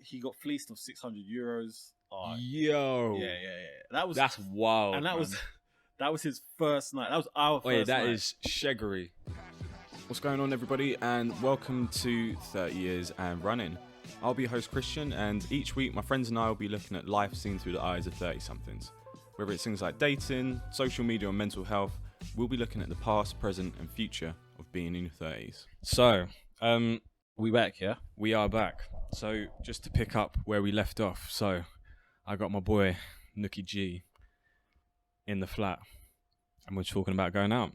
he got fleeced of €600. Oh, Yo. Yeah. That's wild. And that man. was his first night. That was our first that night. is sheggery. What's going on, everybody, and welcome to 30 Years and Running. I'll be your host, Christian, and each week my friends and I will be looking at life seen through the eyes of 30-somethings. Whether it's things like dating, social media, or mental health, we'll be looking at the past, present, and future of being in your 30s. So, we back, yeah? we are back. So, just to pick up where we left off, so I got my boy, Nooky G, in the flat, and we're talking about going out.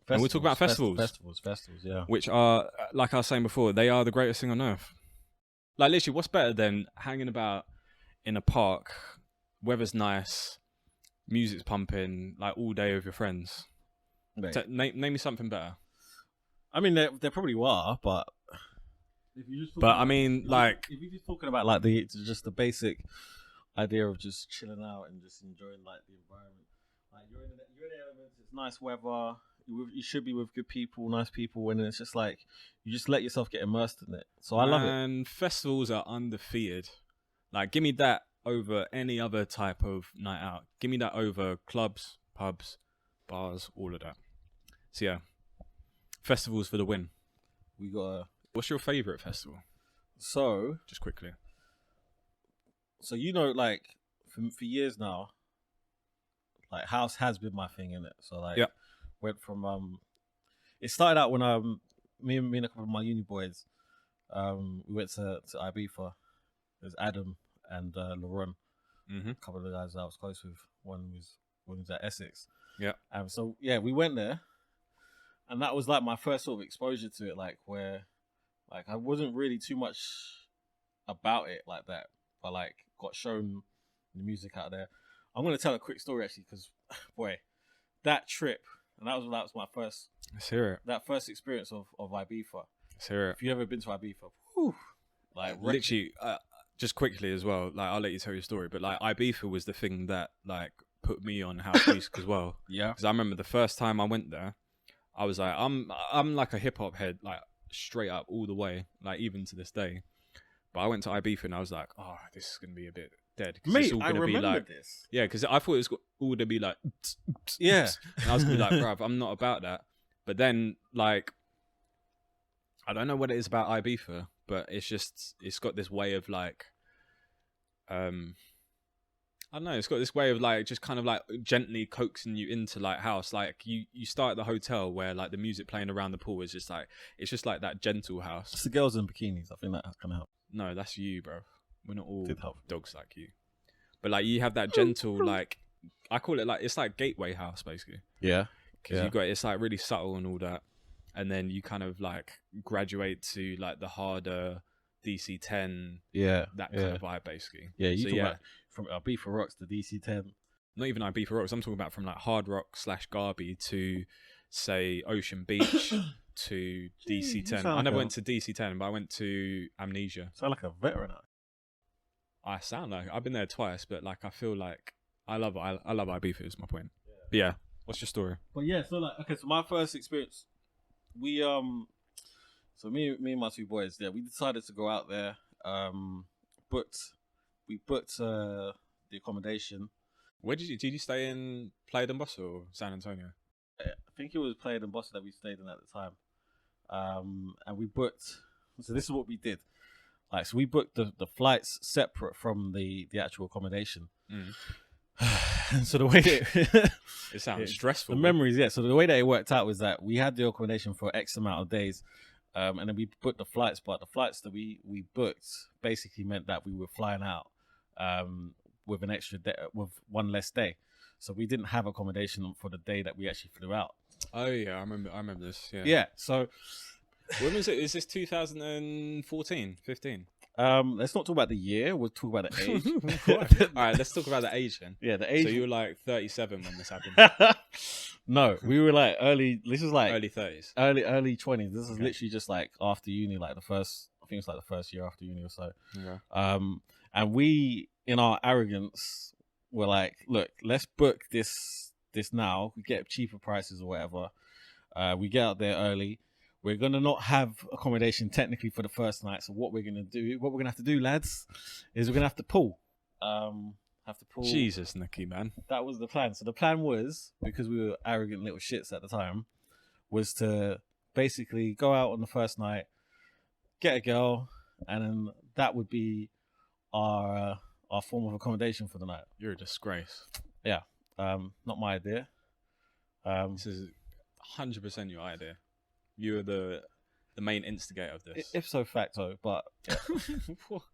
And we're talking about festivals. Festivals, yeah. Which are, like I was saying before, they are the greatest thing on earth. Like, literally, what's better than hanging about in a park, weather's nice, music's pumping, like, all day with your friends? Name me something better. I mean, there probably are, but... If you just if you're just talking about, like, the basic idea of just chilling out and just enjoying, like, the environment. Like, you're in the elements, it's nice weather... You should be with good people, nice people, and it's just like you just let yourself get immersed in it. So I love it. And festivals are undefeated. Like, give me that over any other type of night out. Give me that over clubs, pubs, bars, all of that. So yeah, festivals for the win. We got. What's your favorite festival? So just quickly. So like for years now, like house has been my thing, innit? So like. Yep. Went from it started out when me and a couple of my uni boys we went to Ibiza. There's Adam and Laron, a couple of the guys I was close with. One was at Essex. Yeah. So yeah, we went there, and that was like my first sort of exposure to it, like where like I wasn't really too much about it like that, but like got shown the music out there. I'm gonna tell a quick story actually, because boy, that trip. And that was my first. Let's hear it. That first experience of Ibiza. Let's hear it. If you ever been to Ibiza, whew, like literally, just quickly as well. Like, I'll let you tell your story, but like Ibiza was the thing that like put me on house music as well. Yeah. Because I remember the first time I went there, I was like, I'm like a hip hop head, like straight up all the way, like even to this day. But I went to Ibiza and I was like, oh, this is gonna be a bit dead. Mate, it's all gonna be like, this. Yeah, because I thought it was all gonna be like, yeah. And I was gonna be like, bruv, I'm not about that. But then, like, I don't know what it is about Ibiza, but it's got this way of like, I don't know, it's got this way of like just kind of like gently coaxing you into like house. Like you start at the hotel where like the music playing around the pool is just like, it's just like that gentle house. It's the girls in bikinis. I think that can help. No, that's you, bro. We're not all dogs like you. But like you have that gentle, like, I call it like, it's like gateway house basically. Yeah. Because it's like really subtle and all that. And then you kind of like graduate to like the harder DC-10. Yeah. That kind of vibe basically. Yeah. You talk about from Ibiza Rocks to DC-10. Not even Ibiza Rocks. I'm talking about from like hard rock / Garby to say Ocean Beach to DC-10. I never went to DC-10, but I went to Amnesia. Sound like a veteran. I sound like I've been there twice, but like I feel like I love Ibiza is my point. Yeah. But yeah, what's your story? But yeah, so like okay, so my first experience, we so me and my two boys, we decided to go out there. We booked the accommodation. Where did you stay in Playa del Bossa or San Antonio? I think it was Playa del Bossa that we stayed in at the time. And we booked. So this is what we did. Like, so we booked the flights separate from the actual accommodation. And so the way that it sounds stressful. The memories, yeah. So the way that it worked out was that we had the accommodation for X amount of days, and then we booked the flights. But the flights that we booked basically meant that we were flying out with an extra day, with one less day. So we didn't have accommodation for the day that we actually flew out. Oh yeah, I remember this. Yeah. Yeah. So. When was it? Is this 2014, 15? Let's not talk about the year. We'll talk about the age. All right, let's talk about the age then. Yeah, the age. So you were like 37 when this happened. No, we were like early. This was like early 30s, early 20s. This is literally just like after uni, like I think it's like the first year after uni or so. Yeah. And we, in our arrogance, were like, look, let's book this now. We get cheaper prices or whatever. We get out there early. we're gonna not have accommodation technically for the first night. So what we're gonna have to do, lads, is we're gonna have to pull. Jesus, Nooky, man. That was the plan. So the plan was, because we were arrogant little shits at the time, was to basically go out on the first night, get a girl, and then that would be our form of accommodation for the night. You're a disgrace. Yeah. Not my idea. This is 100% your idea. You were the main instigator of this. Ipso facto, but yeah.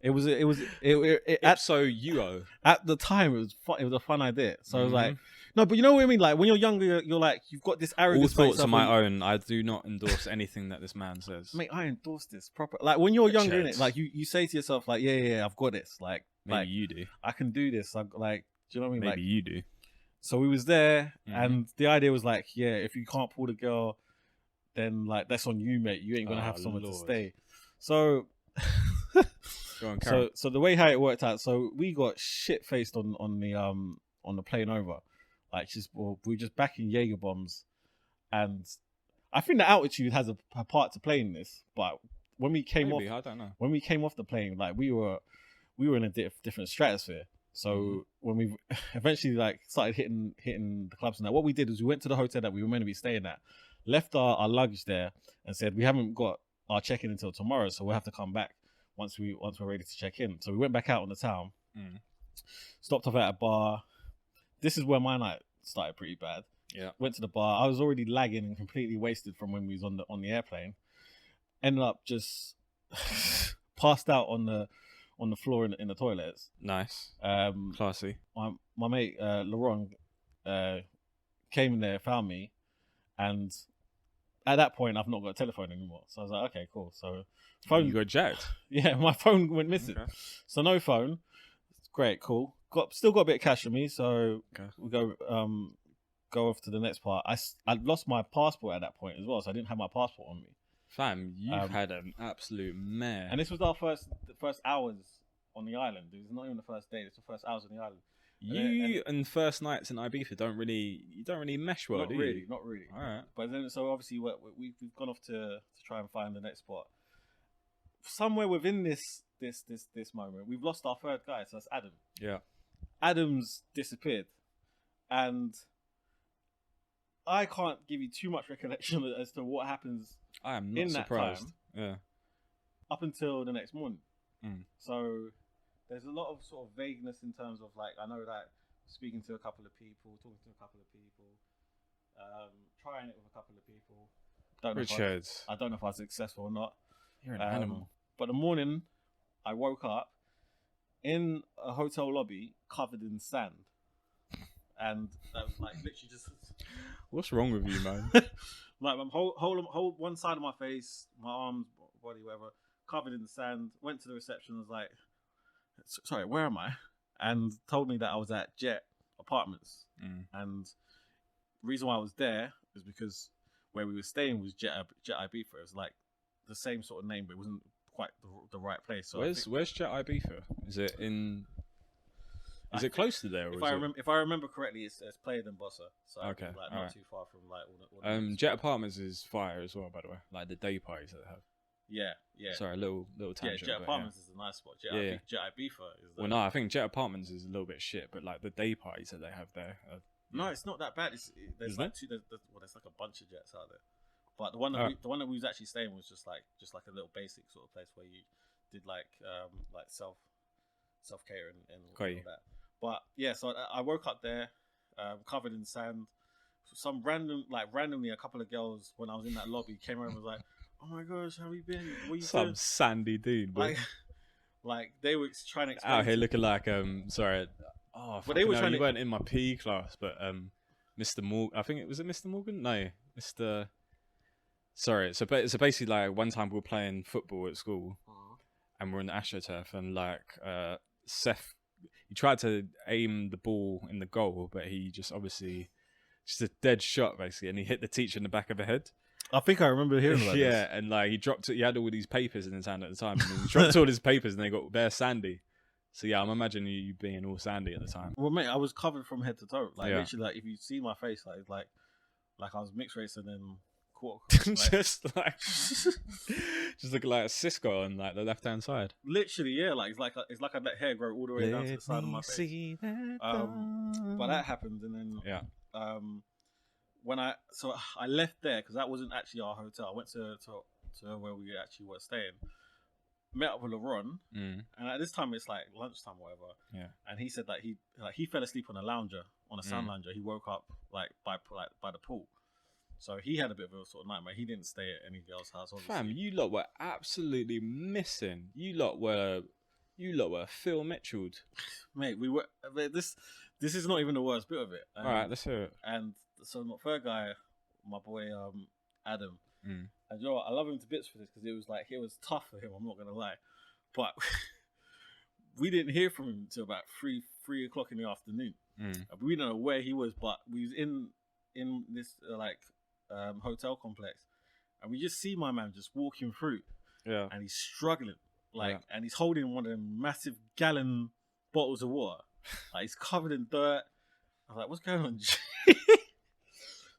Ipso UO. At the time, it was a fun idea. So I was like, no, but you know what I mean? Like when you're younger, you're like, you've got this arrogance. All thoughts of my own. I do not endorse anything that this man says. Mate, I endorse this proper. Like when you're younger, innit? Like you say to yourself, like, yeah, I've got this. Like maybe you do. I can do this. Do you know what I mean? Maybe you do. So we was there, and the idea was like, yeah, if you can't pull the girl, then like that's on you, mate. You ain't gonna have someone to stay. So, go on, so the way how it worked out, so we got shit faced on the plane over, like we were just backing Jaeger bombs, and I think the altitude has a part to play in this. But when we came off, I don't know. When we came off the plane, like we were in a different stratosphere. So when we eventually like started hitting the clubs and that, what we did was we went to the hotel that we were meant to be staying at, left our luggage there, and said we haven't got our check-in until tomorrow, so we'll have to come back once we're ready to check in. So we went back out on the town, stopped off at a bar. This is where my night started pretty bad. Yeah, went to the bar. I was already lagging and completely wasted from when we was on the airplane. Ended up just passed out on the floor in the toilets. Nice. Classy. My mate Laurent came in there, found me, and at that point I've not got a telephone anymore. So I was like, okay, cool. So phone, you got jacked. Yeah, my phone went missing. Okay. So no phone. Great, cool. Still got a bit of cash on me, so we go off to the next part. I'd lost my passport at that point as well, so I didn't have my passport on me. Fam, you've had an absolute mare. And this was the first hours on the island. It was not even the first day. It's the first hours on the island. And first nights in Ibiza don't really mesh well, do you? Not really. All right. But then, so obviously we've gone off to try and find the next spot. Somewhere within this moment, we've lost our third guy. So that's Adam. Yeah. Adam's disappeared, and I can't give you too much recollection as to what happens. I am not surprised. Yeah. Up until the next morning. So there's a lot of sort of vagueness in terms of like, I know that speaking to a couple of people, talking to a couple of people, trying it with a couple of people. I don't know if I was successful or not. You're an animal. But the morning I woke up in a hotel lobby covered in sand. And that was like literally just... What's wrong with you, man? Like my whole one side of my face, my arms, body, whatever, covered in sand. Went to the reception, was like, sorry, where am I? And told me that I was at Jet Apartments. And the reason why I was there is because where we were staying was Jet Ibiza. It was like the same sort of name, but it wasn't quite the right place. So where's Jet Ibiza? Is it in... Is it close to there? Or if I remember correctly, it's Playa de Bossa. So okay, like not too far from like all the Jet Apartments is fire as well, by the way. Like the day parties that they have. Yeah. Sorry, a little tangent. Yeah, Jet Apartments is a nice spot. Jet Ibiza is. Well, no, I think Jet Apartments is a little bit shit, but like the day parties that they have there. No, it's not that bad. There's like there's like a bunch of jets out there, but the one that we was actually staying was just like a little basic sort of place where you did like self care and all that. But yeah, so I woke up there, covered in sand. Randomly, a couple of girls when I was in that lobby came over and was like, "Oh my gosh, how have you been? What you Some doing?" sandy dude, but like they were trying to explain out here looking like sorry. Oh, but they were trying. You weren't in my PE class, but Mr. Morgan. I think was it Mr. Morgan? No, Mr. Sorry. So basically, like one time we were playing football at school, and we're in the AstroTurf, and like Seth. He tried to aim the ball in the goal, but he just obviously just a dead shot basically, and he hit the teacher in the back of the head. I think I remember hearing about this. Yeah, and like he dropped it. He had all these papers in his hand at the time, and he dropped all his papers, and they got bare sandy. So yeah, I'm imagining you being all sandy at the time. Well, mate, I was covered from head to toe. Like literally, like if you see my face, like I was mixed race and then just looking like a Cisco on like the left hand side. Literally, yeah. Like it's like I let hair grow all the way down to the side of my face. But that happened, and then when I left there because that wasn't actually our hotel. I went to where we actually were staying. Met up with LeRon, and at this time it's like lunchtime, or whatever. Yeah. And he said that he fell asleep on a sand lounger. He woke up by the pool. So he had a bit of a sort of nightmare. He didn't stay at any girl's house. Obviously. Fam, you lot were absolutely missing. You lot were Phil Mitchell'd. Mate, we were. This is not even the worst bit of it. All right, let's hear it. And so my third guy, my boy Adam. And you know what? I love him to bits for this because it was tough for him. I'm not gonna lie, but we didn't hear from him until about 3 o'clock in the afternoon. We don't know where he was, but we was in this hotel complex, and we just see my man just walking through. Yeah, and he's struggling, and he's holding one of them massive gallon bottles of water. Like he's covered in dirt. I was like, "What's going on, G?"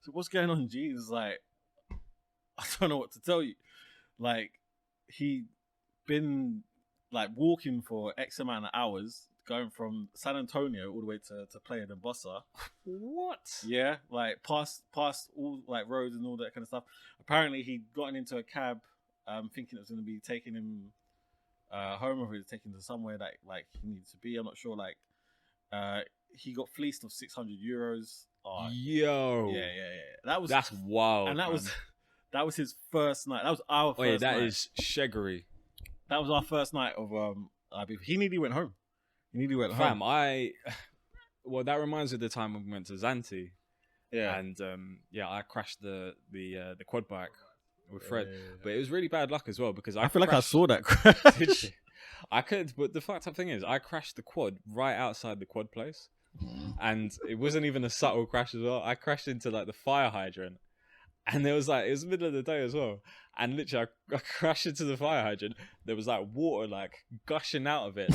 So what's going on, G? He's like, I don't know what to tell you. Like, he'd been like walking for X amount of hours, going from San Antonio all the way to play in Bossa. What? Yeah, like past all like roads and all that kind of stuff. Apparently, he'd gotten into a cab, thinking it was going to be taking him home, or he was taking him to somewhere that like he needed to be. I'm not sure. Like, he got fleeced of €600. Oh, yo, yeah. That's wild, and that man. That was his first night. That was our first night. That is sheggery. That was our first night of Ibiza. He nearly went home. Fam, well, that reminds me of the time when we went to Zante. Yeah. And I crashed the quad bike with Fred. Yeah. But it was really bad luck as well because I feel like I saw that crash. Did you? I could, but the fucked up thing is I crashed the quad right outside the quad place. And it wasn't even a subtle crash as well. I crashed into like the fire hydrant. And it was the middle of the day as well. And literally, I crashed into the fire hydrant. There was like water like gushing out of it.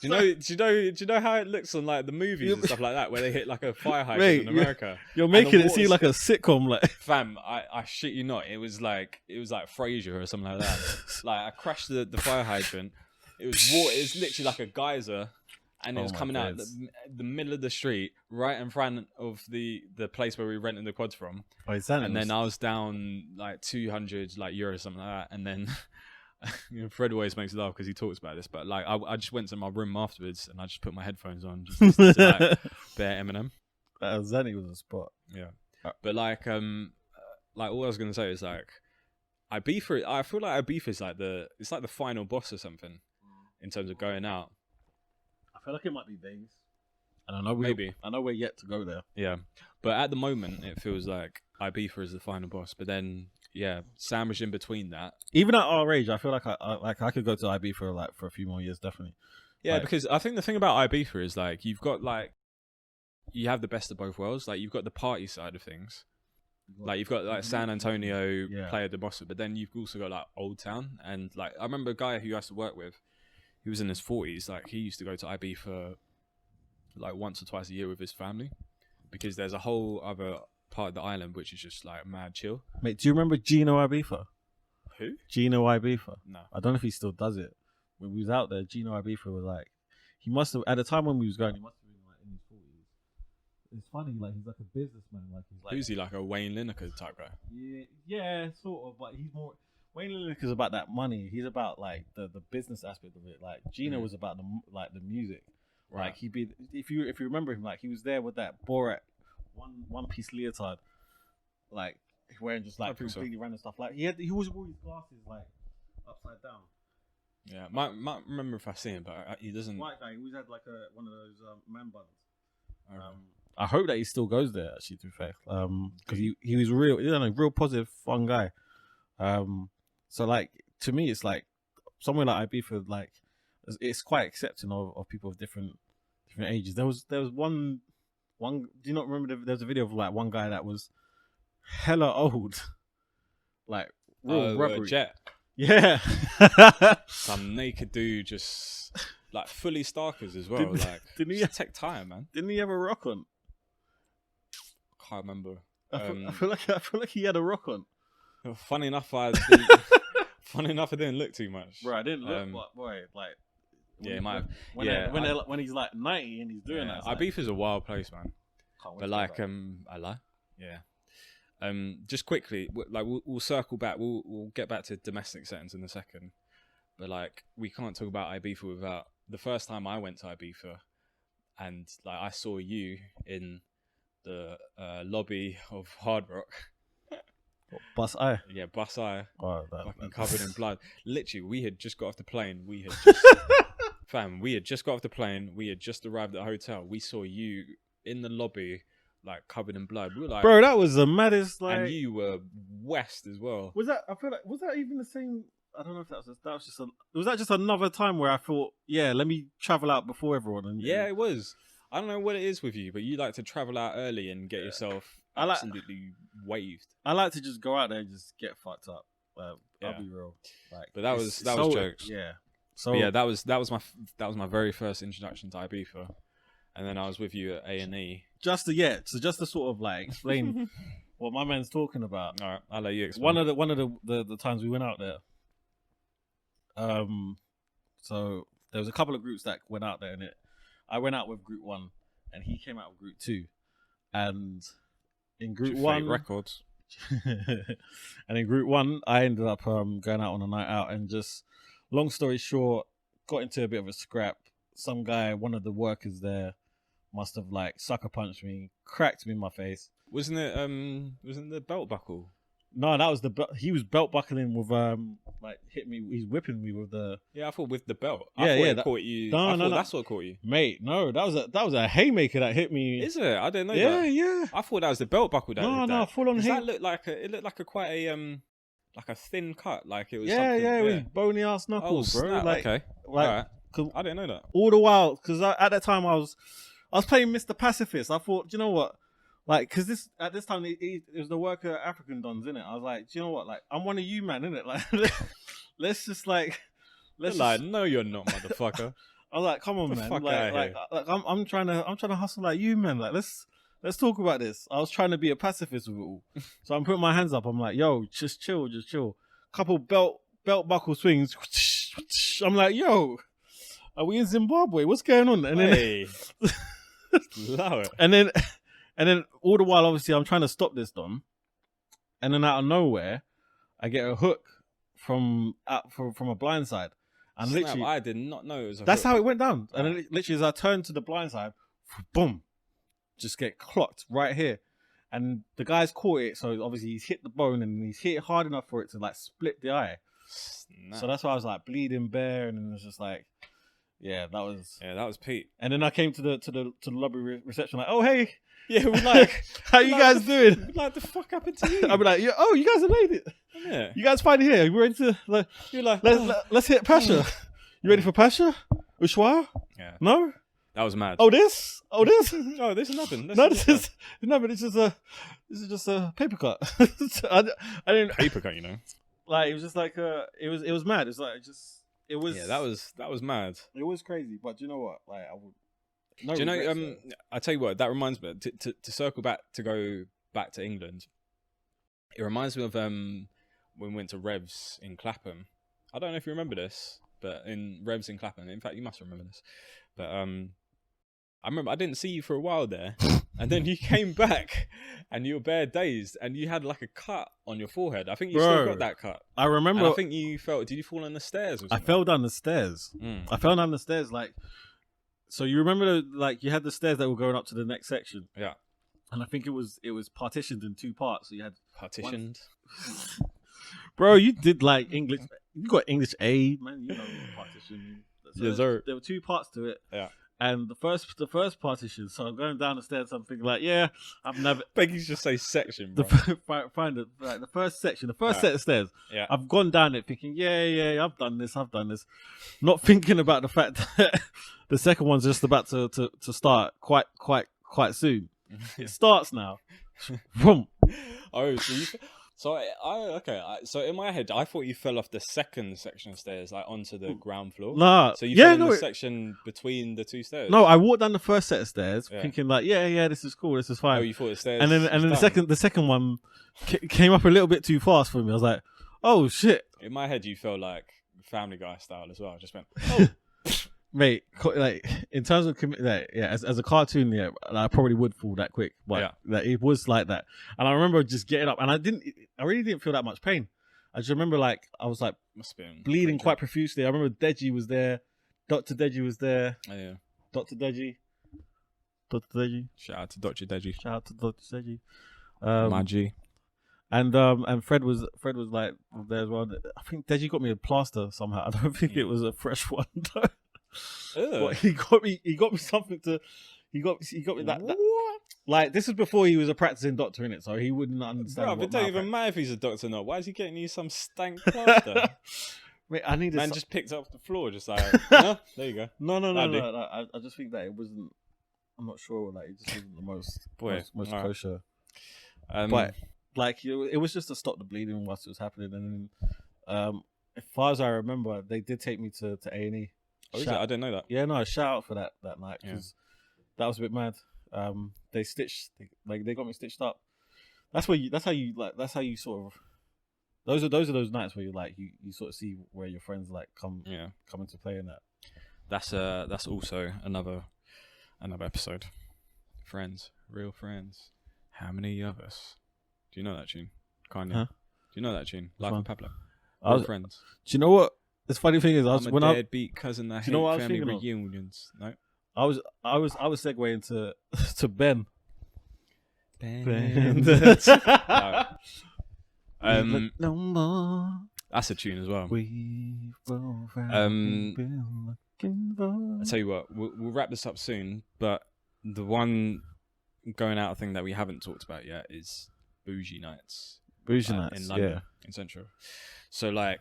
Like, do you know how it looks on like the movies and stuff like that, where they hit like a fire hydrant in America? You're making it seem like a sitcom, like. Fam, I shit you not. It was like Frasier or something like that. Like I crashed the fire hydrant. It was water. It was literally like a geyser. And it was coming out the middle of the street, right in front of the place where we rented the quads from. Oh, and then I was down like 200 like euros, something like that. And then Fred always makes me laugh because he talks about this. But like, I just went to my room afterwards and I just put my headphones on, just listening to like bare Eminem. Zane was a spot. Yeah, but like all I was gonna say is like, Ibiza. I feel like Ibiza is like the final boss or something in terms of going out. I feel like it might be Vegas. And I know we're yet to go there. Yeah. But at the moment, it feels like Ibiza is the final boss. But then, sandwiched in between that. Even at our age, I feel like I could go to Ibiza for a few more years, definitely. Yeah, because I think the thing about Ibiza is like, you have the best of both worlds. Like, you've got the party side of things. Like, you've got like San Antonio, Playa de Bossa. But then you've also got like Old Town. And like, I remember a guy who I used to work with. He was in his 40s. Like he used to go to Ibiza like once or twice a year with his family because there's a whole other part of the island which is just like mad chill. Mate, do you remember Gino Ibiza? Who? Gino Ibiza. No. I don't know if he still does it. When we was out there, Gino Ibiza was like, he must have, at the time when we was going, he must have been like in his 40s. It's funny, like he's like a businessman. Like he's like, who's he, like a Wayne Lineker type guy? Yeah, sort of, but he's more. Wayne Lineker's about that money. He's about like the business aspect of it. Like Gino was about the music. Right. Like he'd be, if you remember him, like he was there with that Borat one piece leotard, like wearing just like completely random stuff. Like he was wearing his glasses like upside down. Yeah, might remember if I see him, but he doesn't. White guy. He always had like one of those man buns. I hope that he still goes there. Actually, to be fair, because he was real positive, fun guy. So like to me, it's like somewhere like Ibiza, like it's quite accepting of people of different ages. There was one. Do you not remember? There's a video of like one guy that was hella old, like real rubbery. Jet. Yeah. Some naked dude just like fully starkers as well. Didn't he take time, man? Didn't he have a rock on? Can't remember. I feel like he had a rock on. Funny enough, I didn't look too much. Bro, I didn't look, but boy, like. Yeah, it might have. When he's like 90 and he's doing that. Ibiza's a wild place, man. But like, I lie. Yeah. Just quickly, like we'll circle back. We'll get back to domestic settings in a second. But like, we can't talk about Ibiza without the first time I went to Ibiza, and like I saw you in the lobby of Hard Rock. Bus I. Yeah, Bus I. Oh, fucking covered in blood. Literally, we had just got off the plane. We had just got off the plane. We had just arrived at a hotel. We saw you in the lobby, like covered in blood. We were like, bro, that was the maddest. Like, and you were west as well. Was that? I feel like was that even the same? I don't know if was that just another time where I thought, yeah, let me travel out before everyone. Yeah, it was. I don't know what it is with you, but you like to travel out early and get yourself absolutely waved. I like to just go out there and just get fucked up. I'll be real. Like, but that was jokes. Yeah. So yeah, that was my very first introduction to Ibiza, and then I was with you at A&E. Just to sort of like explain what my man's talking about. All right, I'll let you explain. One of the times we went out there. So there was a couple of groups that went out there, and I went out with group 1, and he came out with group 2, and in group 1 records, and in group 1 I ended up going out on a night out, and just long story short, got into a bit of a scrap. Some guy, one of the workers there, must have like sucker punched me, cracked me in my face. Wasn't the belt buckle? No, that was he was belt buckling with like hit me. He's whipping me with the. Yeah, I thought with the belt. That caught you. No, that's what caught you, mate. No, that was a haymaker that hit me. Is it? I didn't know that. Yeah. I thought that was the belt buckle. No, full on. That looked like quite a like a thin cut. Like it was. It was bony ass knuckles, bro. Snap. Like, okay, like I didn't know that. All the while, because at that time I was playing Mr. Pacifist. I thought, do you know what? Like, because at this time it was the worker African Dons, innit? I was like, do you know what? Like, I'm one of you, man, innit? Like, let's just like, no, you're not, motherfucker. I was like, come on, man. Like I'm trying to hustle like you, man. Like, let's talk about this. I was trying to be a pacifist with it all, so I'm putting my hands up. I'm like, yo, just chill. Couple belt buckle swings. I'm like, yo, are we in Zimbabwe? What's going on? And then, love it. And then all the while, obviously, I'm trying to stop this, Don. And then out of nowhere, I get a hook from a blind side. And Snap, literally, I did not know it was a that's hook. how it went down. And then literally, as I turned to the blind side, boom, just get clocked right here. And the guy's caught it, so obviously he's hit the bone and he's hit it hard enough for it to like split the eye. Snap. So that's why I was like bleeding bare, and it was just like, that was Pete. And then I came to the lobby reception like, oh hey. Yeah, we're like, how you guys doing? Like, the fuck happened to you? I'll be like, you guys have made it. Yeah. You guys finally here. We're into like, you're like, let's hit Pasha. You ready for Pasha? Ushuaia? Yeah. No? That was mad. Oh, this? Oh, this is nothing. This is just a paper cut. I didn't paper cut, you know. Like, it was just like it was mad. It's like it was. Yeah, that was mad. It was crazy, but you know what? Like, I would. Do you know? I tell you what. That reminds me to circle back to go back to England. It reminds me of when we went to Revs in Clapham. I don't know if you remember this, but in Revs in Clapham. In fact, you must remember this. But I remember I didn't see you for a while there, and then you came back, and you were bare dazed, and you had like a cut on your forehead. I think you still got that cut. I remember. And I think you felt. Did you fall on the stairs? Or something? I fell down the stairs. I fell down the stairs like. So you remember, like, you had the stairs that were going up to the next section. Yeah. And I think it was partitioned in 2 parts. So you had partitioned. Bro, you did like English. You got English A, man. You know partition. So yes, sir. There were 2 parts to it. Yeah. And the first partition. So I'm going down the stairs. I'm thinking like, yeah, I've never. Begging you just say section, bro. Find it, like the first section, the first set of stairs. Yeah. I've gone down it thinking, yeah, I've done this. Not thinking about the fact that the second one's just about to start quite soon. It starts now. Boom. Oh, so So so in my head, I thought you fell off the second section of stairs, like onto the ground floor. Nah. So you fell in the section between the two stairs. No, I walked down the first set of stairs, Yeah. thinking like, yeah, this is cool, this is fine. Oh, you thought the stairs. And then the second one came up a little bit too fast for me. I was like, oh shit. In my head, you felt like Family Guy style as well. I just went, oh. Mate, like in terms of as a cartoon, yeah, I probably would fall that quick, but it was like that. And I remember just getting up, and I really didn't feel that much pain. I just remember like I was like bleeding quite profusely. I remember Deji was there, Dr. Deji was there. Oh, yeah, Dr. Deji. Shout out to Dr. Deji. Shout out to Dr. Deji. My G. And Fred was like there as well. I think Deji got me a plaster somehow. I don't think it was a fresh one though. But he got me something to. He got me that. What? Like this is before he was a practicing doctor in it, so he wouldn't understand. Bro, it don't even matter if he's a doctor or not. Why is he getting you some stank plaster? Mate, I needed. Man just picked up the floor, just like, no, there you go. No. I just think that it wasn't. I'm not sure. Like it just wasn't the most kosher. But like it was just to stop the bleeding whilst it was happening, and then, as far as I remember, they did take me to A&E. Oh, is it? I didn't know that. Yeah, no, shout out for that night because that was a bit mad. They got me stitched up. That's how you sort of. Those are those nights where you sort of see where your friends like come into play in that. That's also another episode. Friends, real friends. How many of us? Do you know that tune? Kanye. Huh? Do you know that tune? Life of Pablo. Real friends. Do you know what? The funny thing is, I'm a deadbeat cousin that hate family reunions. No, I was segueing to Ben. No more. That's a tune as well. I tell you what, we'll wrap this up soon. But the one going out thing that we haven't talked about yet is Bougie Nights. Bougie Nights in London, in Central. So like.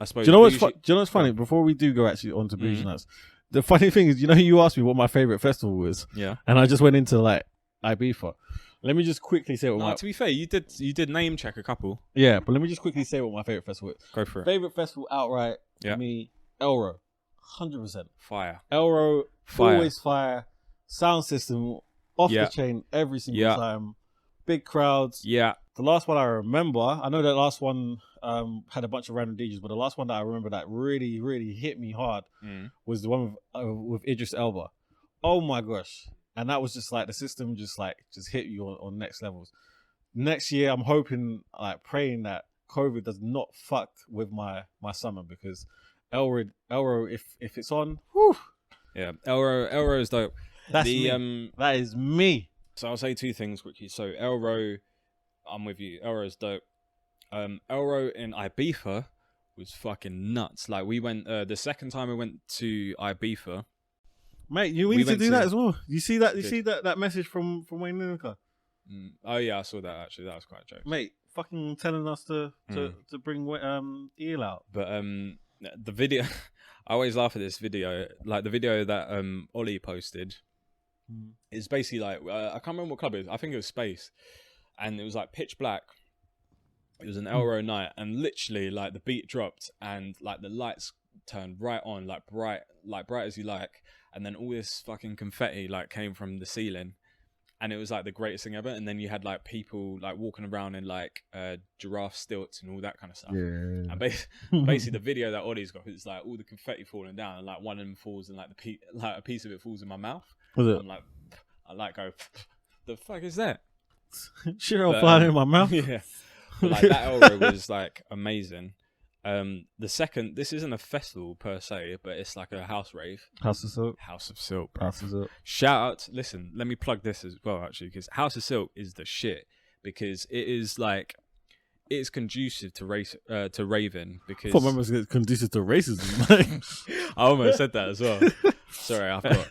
I suppose. Do you know what's funny? Before we do go actually onto Bougie Nights, the funny thing is, you asked me what my favorite festival was. Yeah. And I just went into like Ibiza. Let me just quickly say what to be fair, you did name check a couple. Yeah, but let me just quickly say what my favorite festival is. Go for it. Favorite festival outright for me, Elro. 100%. Fire. Elro, always fire. Sound system off the chain every single time. Big crowds. Yeah. The last one I remember, I know that last one had a bunch of random DJs, but the last one that I remember that really, really hit me hard was the one with Idris Elba. Oh my gosh. And that was just like the system just hit you on next levels. Next year, I'm hoping, like praying that COVID does not fuck with my summer because Elro, if it's on, whew. Yeah, Elro is dope. That's me. That is me. So I'll say two things quickly. So Elro, I'm with you. Elro is dope. Elro in Ibiza was fucking nuts. Like we went the second time we went to Ibiza. Mate, we need to do that as well. You see that? You see that message from Wayne Lineker? Oh yeah, I saw that actually. That was quite a joke. Mate, fucking telling us to bring eel out. But the video, I always laugh at this video. Like the video that Ollie posted is basically like I can't remember what club it is. I think it was Space, and it was like pitch black. It was an Elro night, and literally like the beat dropped, and like the lights turned right on, like bright as you like, and then all this fucking confetti like came from the ceiling, and it was like the greatest thing ever. And then you had like people like walking around in like giraffe stilts and all that kind of stuff. Yeah. And basically the video that Ollie's got is like all the confetti falling down, and like one of them falls, and like a piece of it falls in my mouth. Was it? I'm like, I like go, the fuck is that? Cheryl flying in my mouth. Yeah. But, like that Elro was like amazing. The second, this isn't a festival per se, but it's like a house rave. House of Silk. House of Silk. Bro. House of Silk. Shout out! Listen, let me plug this as well, actually, because House of Silk is the shit. Because it is like, it's conducive to raving. Because I thought mine was conducive to racism. I almost said that as well. Sorry, I forgot.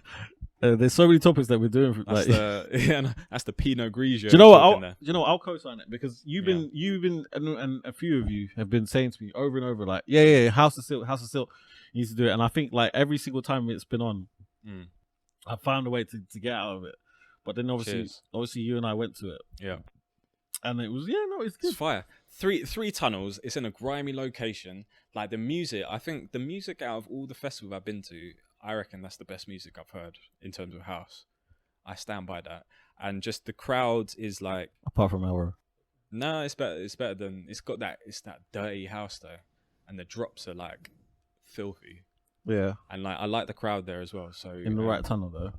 There's so many topics that we're doing. That's that's the Pinot Grigio. Do you know what? I'll co-sign it because you've been, and a few of you have been saying to me over and over, like, yeah, House of Silk, you need to do it. And I think like every single time it's been on, I found a way to get out of it. But then obviously you and I went to it. Yeah. And it was, it's good. It's fire. three tunnels. It's in a grimy location. Like the music, I think the music out of all the festivals I've been to, I reckon that's the best music I've heard in terms of house. I stand by that. And just the crowd is like, apart from Elro. no, it's better. It's better than it's that dirty house though, and the drops are like filthy. Yeah, and like I like the crowd there as well. So in the right tunnel though.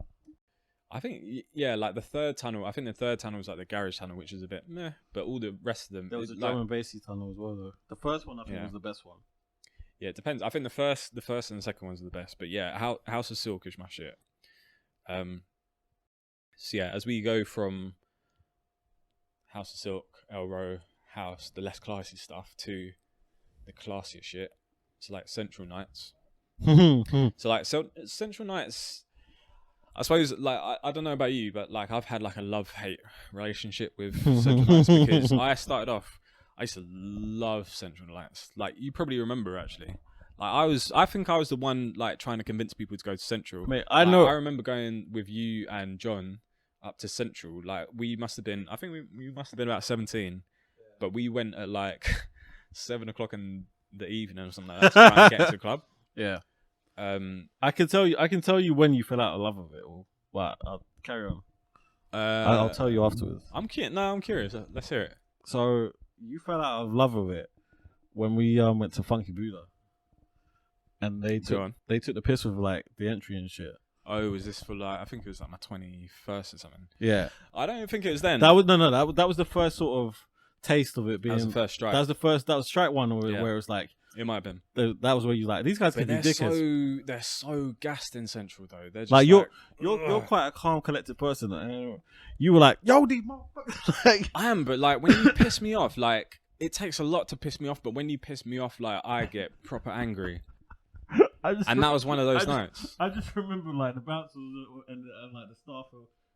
I think like the third tunnel. I think the third tunnel is like the garage tunnel, which is a bit meh. But all the rest of them, There was a drum and bassy tunnel as well though. The first one I think was the best one. Yeah, it depends. I think the first and the second ones are the best. But yeah, House of Silk is my shit. So yeah, as we go from House of Silk, Elro, House, the less classy stuff, to the classier shit, so like Central Nights. So like Central Nights, I suppose, like I don't know about you, but like I've had like a love-hate relationship with Central Nights because I used to love Central Nights. Like you probably remember actually. Like I think I was the one like trying to convince people to go to Central. Mate, I know. I remember going with you and John up to Central. Like we must have been, I think we must have been about 17, but we went at like 7 o'clock in the evening or something like that to try and get into the club. Yeah. I can tell you when you fell out of love with it. Or what? I'll carry on. I'll tell you afterwards. I'm curious. Let's hear it. So you fell out of love with it when we went to Funky Buddha, and they took the piss with like the entry and shit. Oh, was this for like? I think it was like my 21st or something. Yeah. I don't think it was then. That was that was the first sort of taste of it being. That was the first strike. That was strike one where it was like. It might have been. That was where you like these guys can be dickheads. They're so gassed in Central though. They're just like you're quite a calm, collected person. And you were like, yo, these motherfuckers. Like, I am, but like when you piss me off, like it takes a lot to piss me off. But when you piss me off, like I get proper angry. That was one of those nights. I just remember like the bouncers and like the staff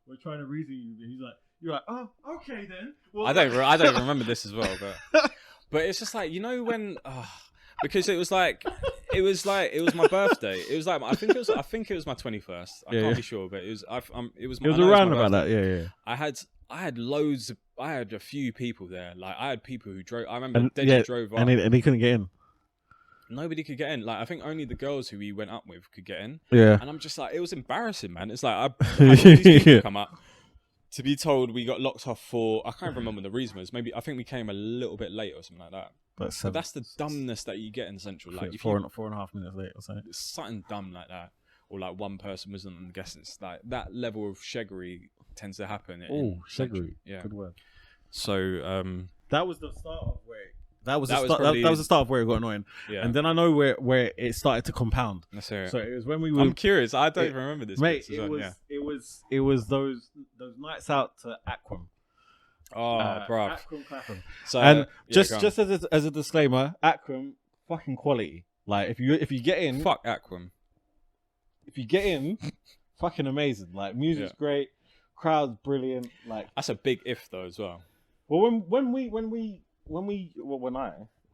were trying to reason you. And he's like, you're like, oh, okay then. Well, I don't remember this as well, but it's just like when. Because it was my birthday. It was like I think it was my 21st. I can't be sure, but it was around about that. Yeah. I had loads. I had a few people there. Like I had people who drove. I remember Deji drove up, and he couldn't get in. Nobody could get in. Like I think only the girls who we went up with could get in. Yeah. And I'm just like, it was embarrassing, man. It's like I had all these people come up. To be told we got locked off for, I can't remember the reason was. Maybe I think we came a little bit late or something like that. But that's the dumbness that you get in Central. Like if 4.5 minutes late or something. Something dumb like that, or like one person wasn't on the guest list. Like that level of sheggery tends to happen. Oh, sheggery, yeah, good word. So that was the start of where. That was the start of where it got annoying. Yeah. And then I know where it started to compound. Let's hear it. So it was when we were. I'm curious. I don't even remember this. Mate, it was those nights out to Aquam. Oh, bro. Aquam Clapham. So and just as a disclaimer, Aquam fucking quality. Like if you get in, fuck Aquam. If you get in, fucking amazing. Like music's great, crowd's brilliant. Like that's a big if though as well. Well, when I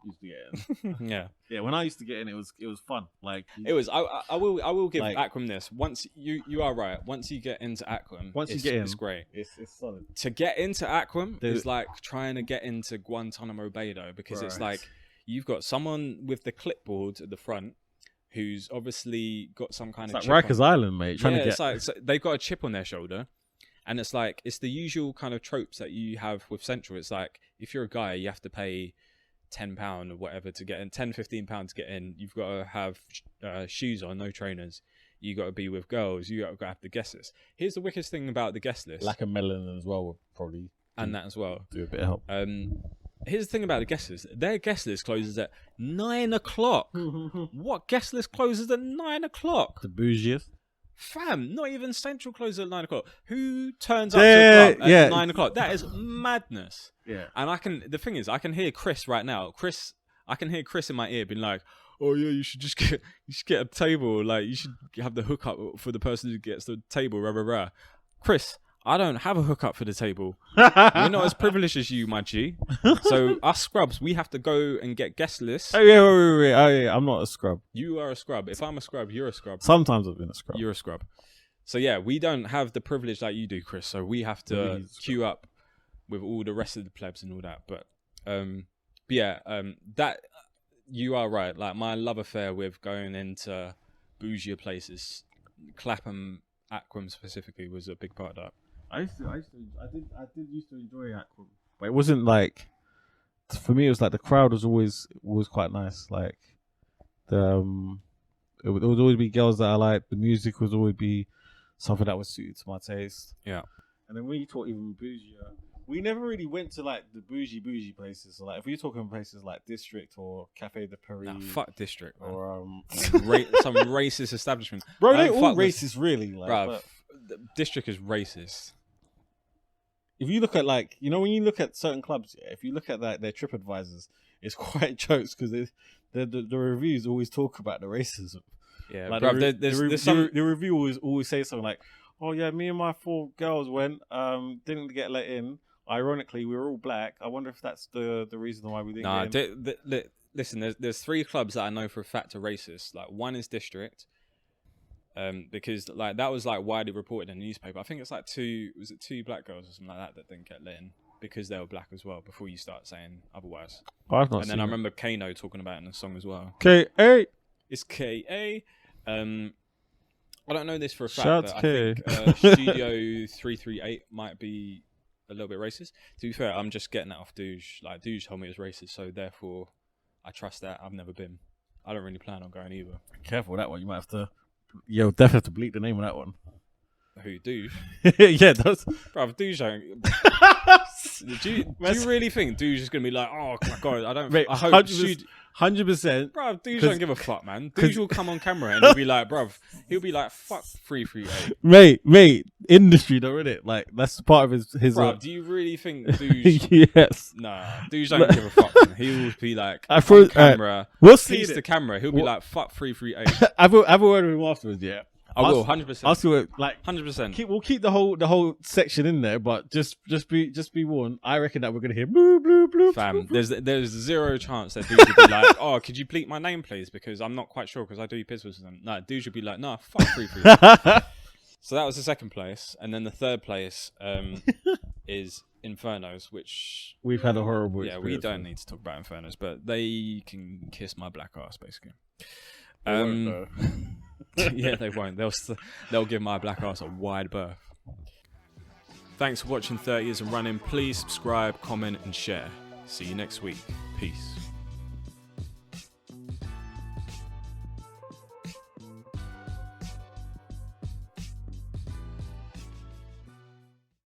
used to get in, when I used to get in, it was fun. Like it was. I will give Aquam this. Once you are right. Once you get into Aquam, it's great. It's solid. To get into Aquam is like trying to get into Guantanamo Bay though, because it's like you've got someone with the clipboard at the front who's obviously got some kind of chip Rikers Island, mate. It's like they've got a chip on their shoulder. And it's like, it's the usual kind of tropes that you have with Central. It's like, if you're a guy, you have to pay £10 or whatever to get in, £10-15 to get in. You've got to have shoes on, no trainers. You got to be with girls. You got to have the guest list. Here's the wickedest thing about the guest list. Lack of melon as well would probably that as well. Do a bit of help. Here's the thing about the guest list. Their guest list closes at 9 o'clock. What guest list closes at 9 o'clock? The bougiest. Fam, not even Central closes at 9 o'clock. Who turns up to a club at 9 o'clock? That is madness. Yeah. And the thing is, I can hear Chris right now. I can hear Chris in my ear being like, oh yeah, you should get a table. Like you should have the hookup for the person who gets the table, rah, rah, rah. Chris, I don't have a hookup for the table. We're not as privileged as you, my G. So us scrubs, we have to go and get guest lists. Oh yeah, wait. Oh yeah, I'm not a scrub. You are a scrub. If I'm a scrub, you're a scrub. Sometimes I've been a scrub. You're a scrub. So yeah, we don't have the privilege like you do, Chris. So we have to queue up with all the rest of the plebs and all that. But yeah, that you are right. Like my love affair with going into bougier places, Clapham, Aquam specifically, was a big part of that. I did used to enjoy Aquam, but it wasn't like, for me. It was like the crowd was always quite nice. Like it would always be girls that I liked. The music would always be something that was suited to my taste. Yeah. And then when you talk even bougier, we never really went to like the bougie places. So like if you're talking places like District or Cafe de Paris, Nah, fuck District, man. or some racist establishment. bro, they all racist, really. Like, bruv, District is racist. If you look at like, you know, when you look at certain clubs, yeah, if you look at like their trip advisors, it's quite jokes because the reviews always talk about the racism. Yeah, like bruv, the review always say something like, "Oh yeah, me and my 4 girls went, didn't get let in. Ironically, we were all black. I wonder if that's the reason why we didn't get in." Listen, there's 3 clubs that I know for a fact are racist. Like one is District, because like that was like widely reported in the newspaper. I think it's like 2 black girls or something like that didn't get let in because they were black as well. Before you start saying otherwise, I've not. And then I remember Kano talking about it in the song as well. K.A. It's K.A. I don't know this for a fact, Shout but I K. think Studio 338 might be a little bit racist. To be fair, I'm just getting that off Douche. Like Douche told me it was racist, so therefore I trust that. I've never been. I don't really plan on going either. Careful with that one. You might have to. Yo, definitely have to bleep the name of that one. Who, Douche? Yeah, that's. Bruv, Douche don't. do you really think Douche is gonna be like, oh my god, I don't. Mate, I hope 100%. Bruv, Douche don't give a fuck, man. Douche will come on camera and he'll be like, he'll be like, fuck 338. Mate, industry though, isn't it? Like that's part of his. Bruv, do you really think Douche? Yes. Nah, Douche don't give a fuck. Man. He'll be like, on camera. We'll see the camera. He'll be like, fuck 338. Have a word with him afterwards, yeah. I will, 100%. I'll see what, like, 100%. We'll keep the whole section in there, but just be warned. I reckon that we're gonna hear blue, blue, blue. Fam, there's 0 chance that Douche would be like, oh, could you bleep my name, please? Because I'm not quite sure because I do piss with them. No, Douche would be like, nah, fuck 338. So that was the second place, and then the third place is Infernos, which we've had a horrible. Yeah, we don't need to talk about Infernos, but they can kiss my black ass basically. Yeah, they won't. They'll give my black ass a wide berth. Thanks for watching 30 Years of Running. Please subscribe, comment, and share. See you next week. Peace.